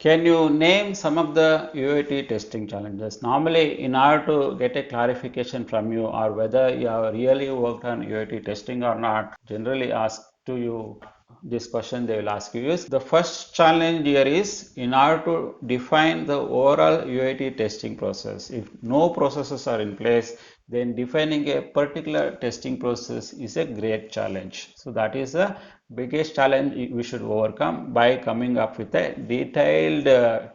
Can you name some of the UAT testing challenges? Normally, in order to get a clarification from you or whether you have really worked on UAT testing or not, generally ask to you this question they will ask you is the first challenge here is in order to define the overall UAT testing process. If no processes are in place, then defining a particular testing process is a great challenge. So that is the biggest challenge we should overcome by coming up with a detailed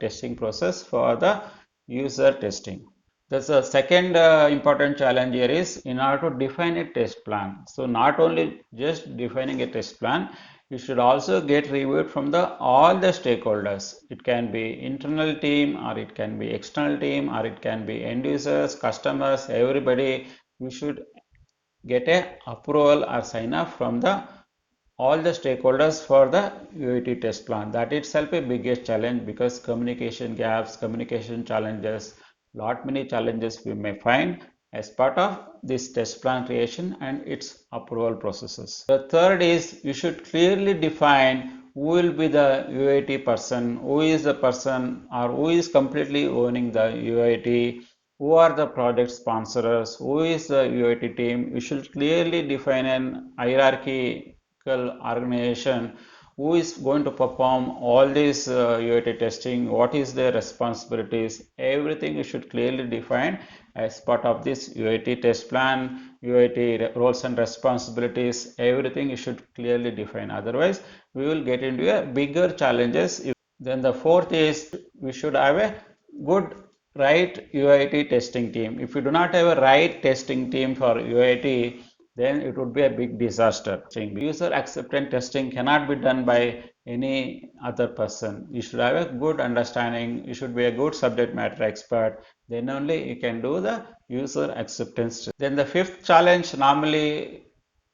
testing process for the user testing. That's the second important challenge here is in order to define a test plan. So not only just defining a test plan, you should also get reviewed from the all the stakeholders. It can be internal team or it can be external team or it can be end users, customers, everybody. You should get a approval or sign off from the all the stakeholders for the UAT test plan. That itself a biggest challenge because communication gaps, communication challenges, lot many challenges we may find as part of this test plan creation and its approval processes. The third is you should clearly define who will be the UAT person, who is the person or who is completely owning the UAT, who are the project sponsors, who is the UAT team. You should clearly define an hierarchy organization who is going to perform all this UAT testing, what is their responsibilities, everything you should clearly define as part of this UAT test plan, UAT roles and responsibilities, everything you should clearly define. Otherwise, we will get into a bigger challenges. Then the fourth is we should have a good right UAT testing team. If you do not have a right testing team for UAT, then it would be a big disaster. User acceptance testing cannot be done by any other person. You should have a good understanding, you should be a good subject matter expert, then only you can do the user acceptance. Then the fifth challenge normally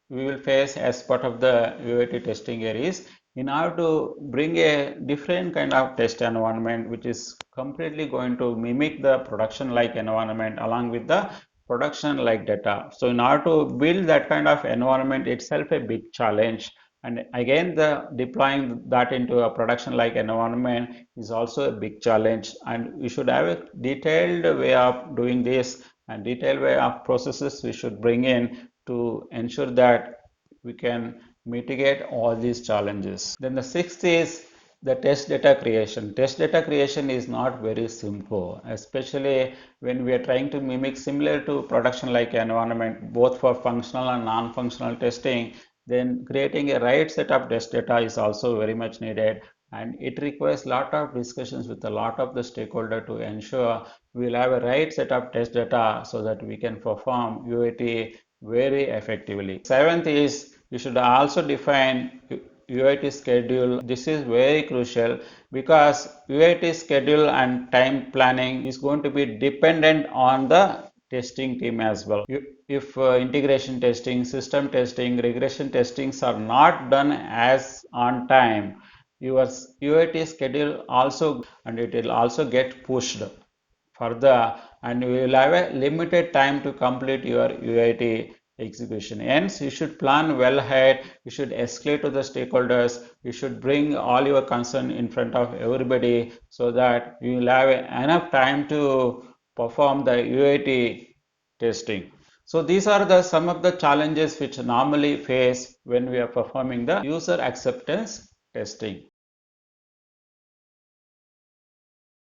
we will face as part of the UAT testing here is in order to bring a different kind of test environment which is completely going to mimic the production like environment along with the production like data. So in order to build that kind of environment itself a big challenge, and again the deploying that into a production like environment is also a big challenge, and we should have a detailed way of doing this and detailed way of processes we should bring in to ensure that we can mitigate all these challenges. Then the sixth is the test data creation. Test data creation is not very simple, especially when we are trying to mimic similar to production like environment, both for functional and non-functional testing. Then creating a right set of test data is also very much needed, and it requires a lot of discussions with a lot of the stakeholder to ensure we will have a right set of test data so that we can perform UAT very effectively. Seventh is you should also define UAT schedule. This is very crucial because UAT schedule and time planning is going to be dependent on the testing team as well. If integration testing, system testing, regression testings are not done as on time, your UAT schedule also and it will also get pushed further, and you will have a limited time to complete your UAT execution. Hence, you should plan well ahead, you should escalate to the stakeholders, you should bring all your concern in front of everybody so that you will have enough time to perform the UAT testing. So these are the some of the challenges which normally face when we are performing the user acceptance testing.